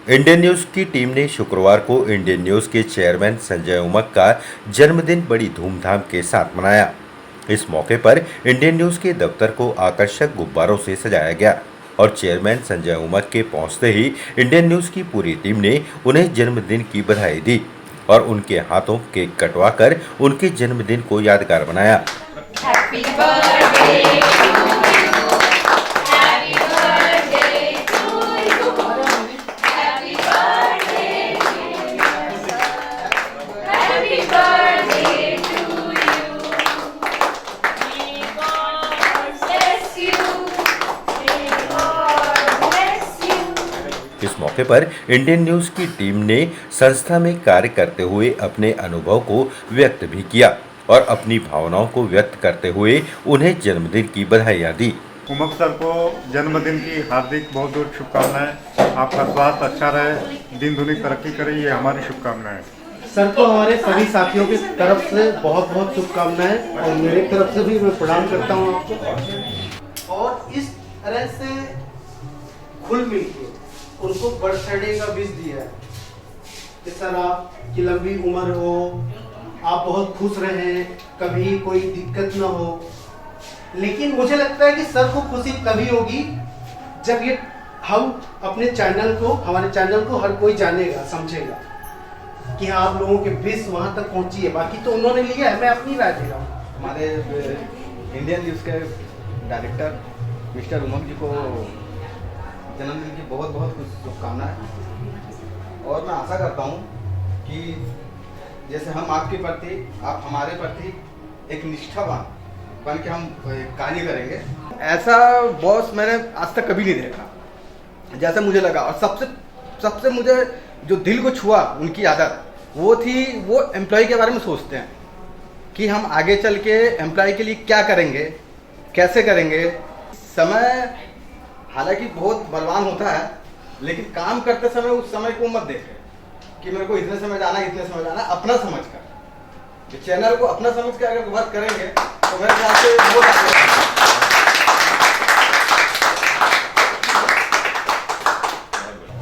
Indian news की team ने शुक्रवार को इंडियन न्यूज़ के चेयरमैन संजय उमक का जन्मदिन बड़ी धूमधाम के साथ मनाया। इस मौके पर इंडियन न्यूज़ के दफ्तर को आकर्षक गुब्बारों से सजाया गया और चेयरमैन संजय उमक के पहुंचते ही इंडियन न्यूज़ की पूरी टीम ने उन्हें जन्मदिन की बधाई दी और उनके हाथों केक कटवाकर उनके जन्मदिन को यादगार बनाया। Happy birthday to you. Happy birthday to you. Happy birthday to you. Happy birthday to you. May God bless you. May God bless you. इस मौके पर इंडियन न्यूज़ की टीम ने संस्था में कार्य करते हुए अपने अनुभव को व्यक्त भी किया और अपनी भावनाओं को व्यक्त करते हुए उन्हें जन्मदिन की बधाइयां दी। उमक सर को जन्मदिन की हार्दिक बहुत बहुत शुभकामनाएं। आपका स्वास्थ्य अच्छा रहे, दिन दुनी तरक्की करे, ये हमारी शुभकामनाएं। सर को हमारे सभी साथियों की तरफ से बहुत बहुत शुभकामनाएं और मेरी तरफ से भी मैं प्रणाम करता हूं आपको। और इस तरह से खुल मिल के उनको बर्थडे का विश दिया है कि सर आपकी लंबी उम्र हो, आप बहुत खुश रहें, कभी कोई दिक्कत ना हो। लेकिन मुझे लगता है कि सर को खुशी तभी होगी जब ये हम अपने चैनल को, हमारे चैनल को हर कोई जानेगा, समझेगा कि हाँ आप लोगों के विश वहाँ तक पहुँची है। बाकी तो उन्होंने लिया है, मैं अपनी राय दे रहा हूँ। हमारे इंडियन न्यूज़ के डायरेक्टर मिस्टर उमंग जी को जन्मदिन की बहुत बहुत शुभकामनाएं और मैं आशा करता हूँ कि जैसे हम आपके प्रति, आप हमारे प्रति एक निष्ठावान बन के हम कार्य करेंगे। ऐसा बॉस मैंने आज तक कभी नहीं देखा जैसा मुझे लगा। और सबसे मुझे जो दिल को छुआ उनकी आदत वो थी, वो एम्प्लॉय के बारे में सोचते हैं कि हम आगे चल के एम्प्लॉय के लिए क्या करेंगे, कैसे करेंगे। समय हालांकि बहुत बलवान होता है, लेकिन काम करते समय उस समय को मत देखें कि मेरे को इतने समय जाना, इतने समय जाना। अपना समझ कर चैनल को अपना समझ कर अगर वर्क करेंगे तो मेरे ख्याल से बहुत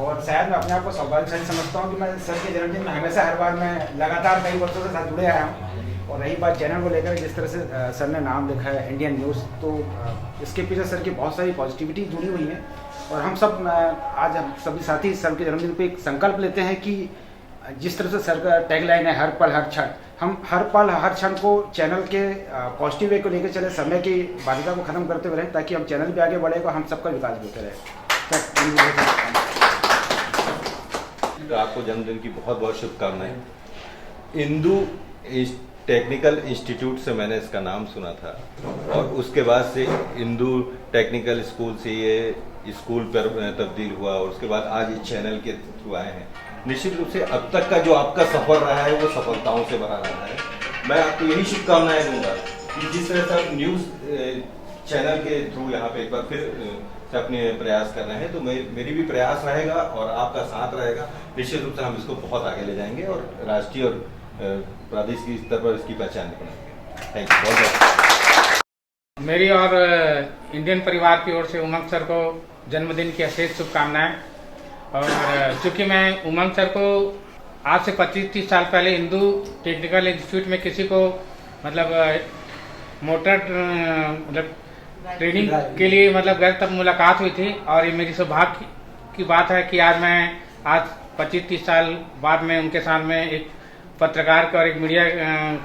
और शायद मैं अपने आप को सौभाग्यशाली समझता हूँ कि मैं सर के जन्मदिन में हमेशा हर बार मैं लगातार कई वर्षों से साथ जुड़े आया हूँ। और रही बात चैनल को लेकर, जिस तरह से सर ने नाम लिखा है इंडियन न्यूज़, तो इसके पीछे सर की बहुत सारी पॉजिटिविटी जुड़ी हुई है। और हम सब आज हम सभी साथी सर के जन्मदिन पे एक संकल्प लेते हैं कि जिस तरह से सर का टैगलाइन है हर पल हर क्षण, हम हर पल हर क्षण को चैनल के पॉजिटिव वे को लेकर चले, समय की बाध्यता को खत्म करते हुए रहें ताकि हम चैनल भी आगे बढ़ेगा, हम सबका विकास भी होते रहे। तो आपको जन्मदिन की बहुत बहुत शुभकामनाएं। इंदू टेक्निकल इंस्टीट्यूट से मैंने इसका नाम सुना था और उसके बाद से इंदू टेक्निकल स्कूल से ये स्कूल पर तब्दील हुआ और उसके बाद आज इस चैनल के थ्रू आए हैं। निश्चित रूप से अब तक का जो आपका सफर रहा है वो सफलताओं से भरा रहा है। मैं आपको यही शुभकामनाएं दूंगा कि जिस तरह से आप न्यूज़ चैनल के थ्रू यहाँ पे एक बार फिर से अपने प्रयास कर रहे हैं, तो मेरी भी प्रयास रहेगा और आपका साथ रहेगा। निश्चित रूप से हम इसको बहुत आगे ले जाएंगे और राष्ट्रीय और प्रादेशिक स्तर पर इसकी पहचान बनाएंगे। थैंक यू बहुत। मेरी और इंडियन परिवार की ओर से उमंग सर को जन्मदिन की अशेष शुभकामनाएं। और चूँकि मैं उमंग सर को आज से 25-30 साल पहले हिंदू टेक्निकल इंस्टीट्यूट में किसी को मोटर ट्रेनिंग के लिए गए, तब मुलाकात हुई थी। और ये मेरी सौभाग्य की बात है कि आज 25-30 साल बाद में उनके साथ में एक पत्रकार का और एक मीडिया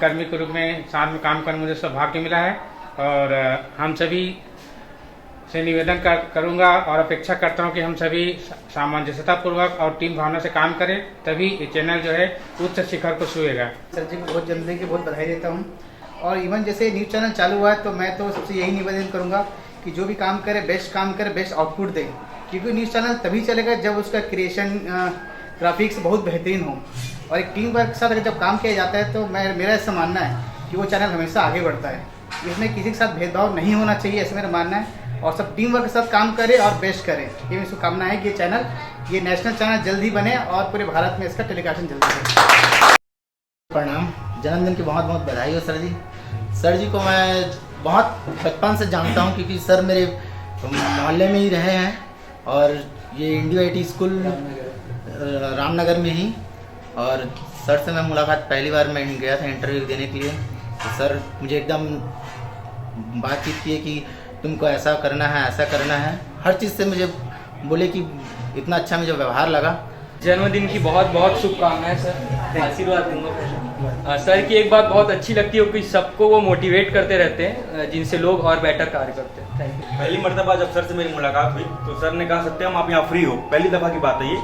कर्मी के रूप में साथ में काम करने मुझे सौभाग्य मिला है। और हम सभी से निवेदन करूंगा और अपेक्षा करता हूं कि हम सभी सामंजस्यतापूर्वक और टीम भावना से काम करें, तभी ये चैनल जो है उच्च शिखर को छुएगा। सर जी को बहुत जन्मदिन की बहुत बधाई देता हूँ। और इवन जैसे न्यूज़ चैनल चालू हुआ है तो मैं तो सबसे यही निवेदन करूँगा कि जो भी काम करे, बेस्ट काम करे, बेस्ट आउटपुट दे। क्योंकि न्यूज़ चैनल तभी चलेगा जब उसका क्रिएशन, ग्राफिक्स बहुत बेहतरीन हो। और एक टीम वर्क के साथ अगर जब काम किया जाता है तो मेरा ऐसा मानना है कि वो चैनल हमेशा आगे बढ़ता है। इसमें किसी के साथ भेदभाव नहीं होना चाहिए, ऐसा मेरा मानना है। और सब टीम वर्क के साथ काम करें और बेस्ट करें, ये मेरी शुभकामना है कि ये नेशनल चैनल जल्द ही बने और पूरे भारत में इसका टेलीकास्ट जल्दी बने। प्रणाम, जन्मदिन की बहुत बहुत बधाई हो सर जी। सर जी को मैं बहुत बचपन से जानता हूँ क्योंकि सर मेरे मोहल्ले में ही रहे हैं और ये इंडियो IT स्कूल रामनगर में ही। और सर से मैं मुलाकात पहली बार मैं गया था इंटरव्यू देने के लिए, तो सर मुझे एकदम बातचीत की कि तुमको ऐसा करना है, ऐसा करना है, हर चीज़ से मुझे बोले कि इतना अच्छा मुझे व्यवहार लगा। जन्मदिन की बहुत बहुत शुभकामनाएं सर, आशीर्वाद दूंगा। सर की एक बात बहुत अच्छी लगती है कि सबको वो मोटिवेट करते रहते हैं, जिनसे लोग और बेटर कार्य करते हैं। Thank you. पहली मर्तबा जब सर से मेरी मुलाकात हुई तो सर ने कहा सत्यम आप यहाँ फ्री हो, पहली दफ़ा की बात है ये,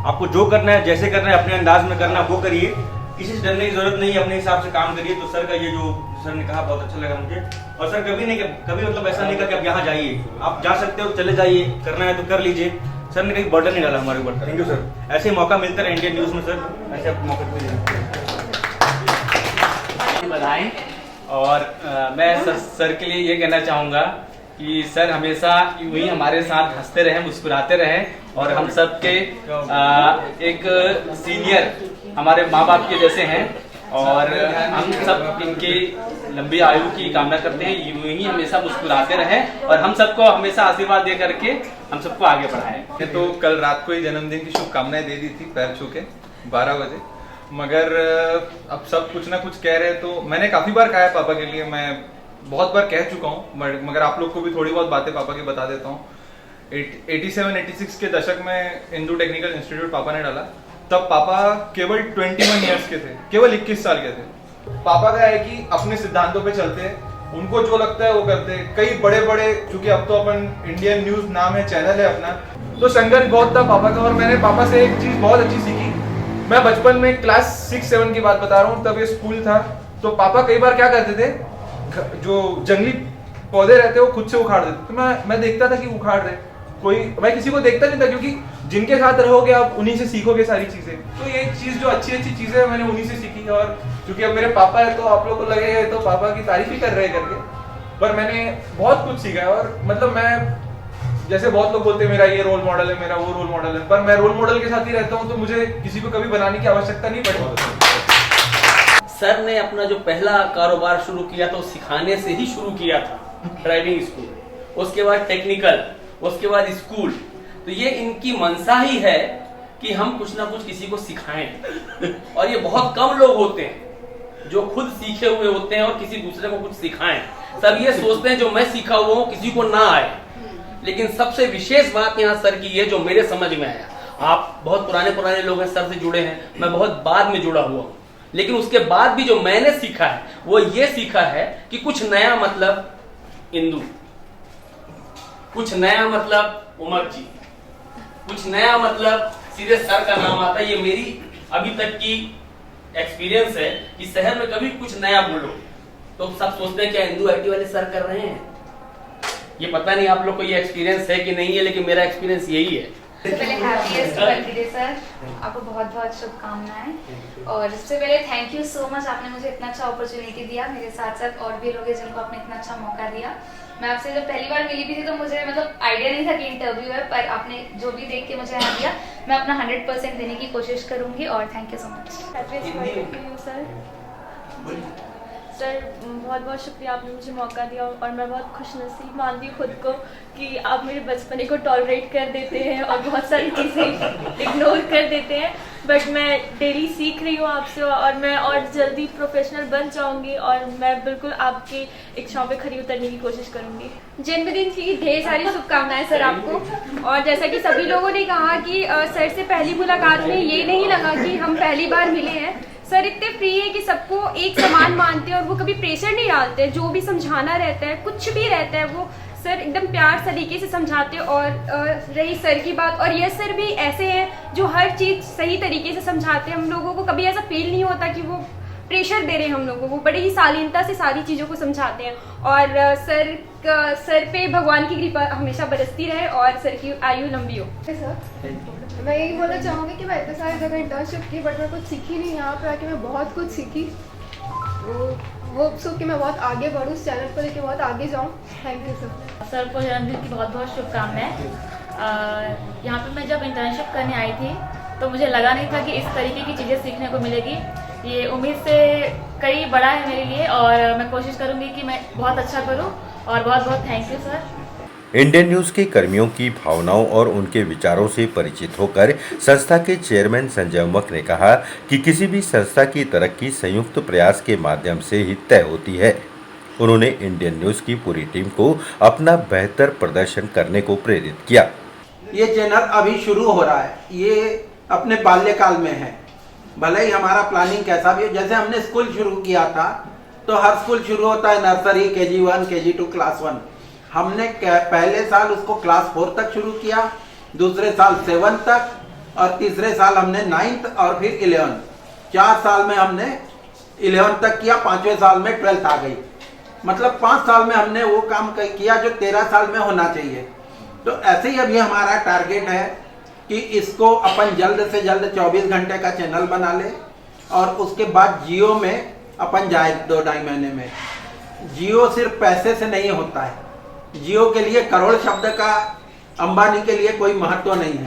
आपको जो करना है, जैसे करना है, अपने अंदाज में करना वो करिए, किसी से डरने की जरूरत नहीं है, अपने हिसाब से काम करिए। तो सर का ये जो सर ने कहा बहुत अच्छा लगा मुझे। और सर कभी मतलब ऐसा नहीं कहा कि आप यहाँ जाइए, आप जा सकते हो, चले जाइए, करना है तो कर लीजिए। सर ने कहीं बर्डन नहीं डाला हमारे ऊपर। Thank you sir. ऐसे मौका मिलता रहे इंडियन न्यूज़ में सर, ऐसे आप मौका बधाई। और मैं सर के लिए ये कहना चाहूँगा कि सर हमेशा यूं ही हमारे साथ हंसते रहें, मुस्कुराते रहें, और हम सब के एक सीनियर हमारे माँ बाप के जैसे हैं, और हम सब इनकी लंबी आयु की कामना करते हैं। यूं ही हमेशा मुस्कुराते रहें और हम सबको हमेशा आशीर्वाद दे करके हम सबको आगे बढ़ाएं। तो कल रात को ही जन्मदिन की शुभकामनाएं दे दी थी पैर छू के 12 बजे, मगर अब सब कुछ ना कुछ कह रहे हैं, तो मैंने काफ़ी बार कहा है पापा के लिए, मैं बहुत बार कह चुका हूँ, मगर आप लोग को भी थोड़ी बहुत बातें पापा की बता देता हूँ। 87-86 के दशक में हिंदू टेक्निकल इंस्टीट्यूट पापा ने डाला, तब पापा केवल 21 ईयर्स के थे, केवल 21 साल के थे। पापा का है कि अपने सिद्धांतों पे चलते हैं, उनको जो लगता है वो करते हैं। कई बड़े बड़े, क्योंकि अब तो अपन इंडियन न्यूज़ नाम है, चैनल है अपना, तो संघर्ष बहुत था पापा का। और मैंने पापा से एक चीज़ बहुत अच्छी सीखी। मैं बचपन में क्लास 6-7 की बात बता रहा हूँ, तब ये स्कूल था, तो पापा कई बार क्या करते थे, जो जंगली पौधे रहते वो खुद से उखाड़ देते, तो मैं देखता था कि उखाड़ रहे कोई, मैं किसी को देखता नहीं था, क्योंकि जिनके साथ रहोगे आप उन्हीं से सीखोगे सारी चीजें। तो ये चीज जो अच्छी अच्छी चीजें मैंने उन्हीं से सीखी। और क्योंकि अब मेरे पापा है तो आप लोग को लगेगा तो पापा की तारीफ ही कर रहे करके, पर मैंने बहुत कुछ सीखा है। और मतलब मैं, जैसे बहुत लोग बोलते हैं मेरा ये रोल मॉडल है, मेरा वो रोल मॉडल है, पर मैं रोल मॉडल के साथ ही रहता हूँ, तो मुझे किसी को कभी बनाने की आवश्यकता नहीं पड़ी। सर ने अपना जो पहला कारोबार शुरू किया था वो सिखाने से ही शुरू किया था, ड्राइविंग स्कूल, उसके बाद टेक्निकल, उसके बाद स्कूल। तो ये इनकी मंशा ही है कि हम कुछ ना कुछ किसी को सिखाएं। और ये बहुत कम लोग होते हैं जो खुद सीखे हुए होते हैं और किसी दूसरे को कुछ सिखाएं। सब ये सोचते हैं जो मैं सीखा हुआ हूँ किसी को ना आए। लेकिन सबसे विशेष बात यहाँ सर की ये जो मेरे समझ में आया, आप बहुत पुराने लोग हैं, सर से जुड़े हैं, मैं बहुत बाद में जुड़ा हुआ हूँ, लेकिन उसके बाद भी जो मैंने सीखा है वो ये सीखा है कि कुछ नया मतलब इंदु, कुछ नया मतलब उमर जी, कुछ नया मतलब सीधे सर का नाम आता है। ये मेरी अभी तक की एक्सपीरियंस है कि शहर में कभी कुछ नया बोलो तो सब सोचते हैं क्या इंदु आईटी वाले सर कर रहे हैं। ये पता नहीं आप लोग को ये एक्सपीरियंस है कि नहीं है, लेकिन मेरा एक्सपीरियंस यही है। पहले हैप्पीएस्ट बर्थडे सर, आपको बहुत बहुत शुभकामनाएं। और सबसे पहले थैंक यू सो मच, आपने मुझे इतना अच्छा अपॉर्चुनिटी दिया। मेरे साथ साथ और भी लोग हैं जिनको आपने इतना अच्छा मौका दिया। मैं आपसे जब पहली बार मिली भी थी तो मुझे मतलब आइडिया नहीं था कि इंटरव्यू है, पर आपने जो भी देख के मुझे यहाँ दिया, मैं अपना 100% देने की कोशिश करूंगी। और thank you so much sir. बहुत बहुत शुक्रिया, आपने मुझे मौका दिया और मैं बहुत खुशनसीब मानती हूँ खुद को कि आप मेरे बचपने को टॉलरेट कर देते हैं और बहुत सारी चीज़ें इग्नोर कर देते हैं। बट मैं डेली सीख रही हूँ आपसे और मैं और जल्दी प्रोफेशनल बन जाऊँगी और मैं बिल्कुल आपकी इच्छाओं पे खरी उतरने की कोशिश करूँगी। जन्मदिन की ढेर सारी शुभकामनाएं सर आपको। और जैसा कि सभी लोगों ने कहा कि सर से पहली मुलाकात में ये नहीं लगा कि हम पहली बार मिले हैं। सर इतने फ्री है कि सबको एक समान मानते हैं और वो कभी प्रेशर नहीं डालते। जो भी समझाना रहता है, कुछ भी रहता है, वो सर एकदम प्यार तरीके से समझाते हैं। और रही सर की बात, और ये सर भी ऐसे हैं जो हर चीज़ सही तरीके से समझाते हैं। हम लोगों को कभी ऐसा फील नहीं होता कि वो प्रेशर दे रहे हैं हम लोगों को, बड़े ही शालीनता से सारी चीज़ों को समझाते हैं। और सर पे भगवान की कृपा हमेशा बरसती रहे और सर की आयु लंबी हो। सर मैं यही बोलना चाहूँगी कि मैं इतने सारी जगह इंटर्नशिप की, बट मैं कुछ सीखी नहीं। यहाँ पे आके मैं बहुत कुछ सीखी। वो सुख कि मैं बहुत आगे बढ़ूँ, इस चैनल को लेके बहुत आगे जाऊँ। Thank you sir. सर को जन्मदिन की बहुत बहुत शुभकामनाएं। यहाँ पे मैं जब इंटर्नशिप करने आई थी तो मुझे लगा नहीं था कि इस तरीके की चीज़ें सीखने को मिलेगी। ये उम्मीद से कई बड़ा है मेरे लिए और मैं कोशिश करूँगी कि मैं बहुत अच्छा करूँ। और बहुत बहुत thank you sir. Indian news के कर्मियों की भावनाओं और उनके विचारों से परिचित होकर संस्था के चेयरमैन संजय उमक ने कहा कि किसी भी संस्था की तरक्की संयुक्त प्रयास के माध्यम से ही तय होती है। उन्होंने इंडियन न्यूज की पूरी टीम को अपना बेहतर प्रदर्शन करने को प्रेरित किया। ये चैनल अभी शुरू हो रहा है, ये अपने बाल्यकाल में है। भले ही हमारा प्लानिंग कैसा भी हो, जैसे हमने स्कूल शुरू किया था तो हर स्कूल शुरू होता है नर्सरी, KG1, KG2, क्लास 1। हमने पहले साल उसको क्लास 4 तक शुरू किया, दूसरे साल 7 तक और तीसरे साल हमने 9th और फिर 11th। 4 साल में हमने 11th तक किया, 5वें साल में 12th आ गई। मतलब 5 साल में हमने वो काम किया जो 13 साल में होना चाहिए। तो ऐसे ही अभी हमारा टारगेट है कि इसको अपन जल्द से जल्द 24 घंटे का चैनल बना ले और उसके बाद जियो में अपन जाए 2-2.5 महीने में। जियो सिर्फ पैसे से नहीं होता है, जियो के लिए करोड़ शब्द का अंबानी के लिए कोई महत्व नहीं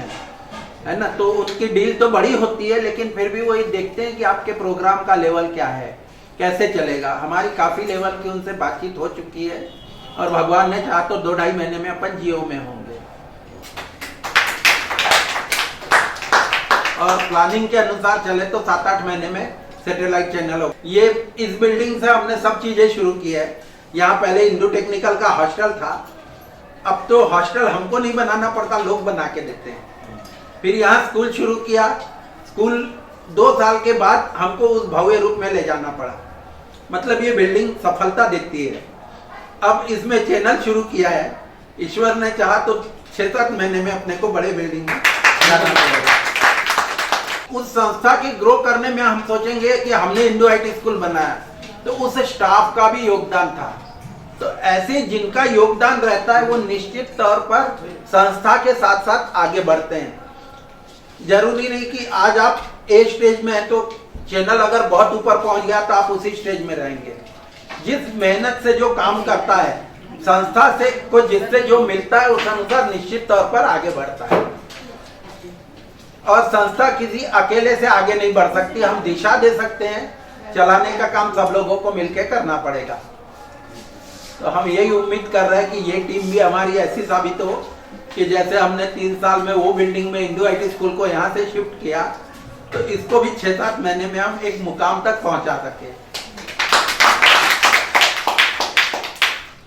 है ना। तो उनकी डील तो बड़ी होती है, लेकिन फिर भी वही देखते हैं कि आपके प्रोग्राम का लेवल क्या है, कैसे चलेगा। हमारी काफी लेवल की उनसे बातचीत हो चुकी है और भगवान ने चाहा तो 2-2.5 महीने में अपन जियो में होंगे। और प्लानिंग के अनुसार चले तो 7-8 महीने में सैटेलाइट चैनल हो। ये इस बिल्डिंग से हमने सब चीजें शुरू की है। यहाँ पहले इंडो टेक्निकल का हॉस्टल था, अब तो हॉस्टल हमको नहीं बनाना पड़ता, लोग बना के देते हैं। फिर यहाँ स्कूल शुरू किया, स्कूल 2 साल के बाद हमको उस भव्य रूप में ले जाना पड़ा। मतलब ये बिल्डिंग सफलता देती है। अब इसमें चैनल शुरू किया है, ईश्वर ने चाहा तो 6-7 महीने में अपने को बड़े बिल्डिंग में जाना पड़ेगा। उस संस्था की ग्रो करने में हम सोचेंगे कि हमने इंडो IT स्कूल बनाया तो उस स्टाफ का भी योगदान था। तो ऐसे जिनका योगदान रहता है वो निश्चित तौर पर संस्था के साथ साथ आगे बढ़ते हैं। जरूरी नहीं कि आज आप एक स्टेज में हैं तो चैनल अगर बहुत ऊपर पहुंच गया तो आप उसी स्टेज में रहेंगे। जिस मेहनत से जो काम करता है संस्था से को जिससे जो मिलता है उस अनुसार निश्चित तौर पर आगे बढ़ता है। और संस्था किसी अकेले से आगे नहीं बढ़ सकती, हम दिशा दे सकते हैं, चलाने का काम सब लोगों को मिलकर करना पड़ेगा। तो हम यही उम्मीद कर रहे हैं कि ये टीम भी हमारी ऐसी साबित हो कि जैसे हमने 3 साल में वो बिल्डिंग में इंडो IT स्कूल को यहाँ से शिफ्ट किया तो इसको भी 6-7 महीने में हम एक मुकाम तक पहुँचा सके।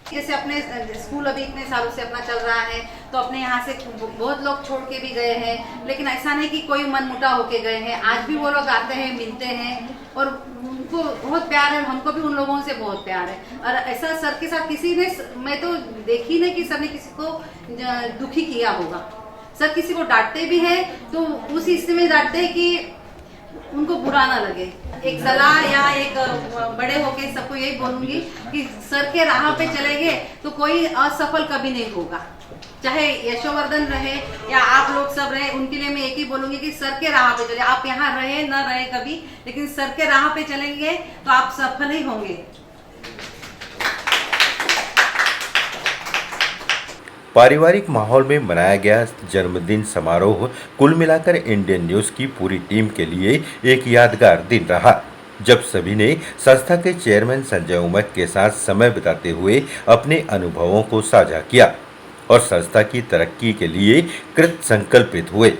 जैसे अपने स्कूल अभी इतने सालों से अपना चल रहा है तो अपने यहाँ से बहुत लोग छोड़ के भी गए हैं, लेकिन ऐसा नहीं कि कोई मनमुटा होके गए हैं। आज भी वो लोग आते हैं, मिलते हैं और उनको बहुत प्यार है, हमको भी उन लोगों से बहुत प्यार है। और ऐसा सर के साथ किसी ने, मैं तो देखी नहीं कि सर ने किसी को दुखी किया होगा। सर किसी को डांटते भी है तो उस हिस्से में डांटते हैं कि उनको बुरा ना लगे। एक सलाह या एक बड़े होके सबको यही बोलूंगी कि सर के राह पे चलेंगे तो कोई असफल कभी नहीं होगा। चाहे यशोवर्धन रहे या आप लोग सब रहे, उनके लिए मैं एक ही बोलूंगी कि सर के राह पे चले। आप यहाँ रहे न रहे कभी, लेकिन सर के राह पे चलेंगे तो आप सफल ही होंगे। पारिवारिक माहौल में मनाया गया जन्मदिन समारोह कुल मिलाकर इंडियन न्यूज की पूरी टीम के लिए एक यादगार दिन रहा, जब सभी ने संस्था के चेयरमैन संजय उमक के साथ समय बिताते हुए अपने अनुभवों को साझा किया और संस्था की तरक्की के लिए कृत संकल्पित हुए।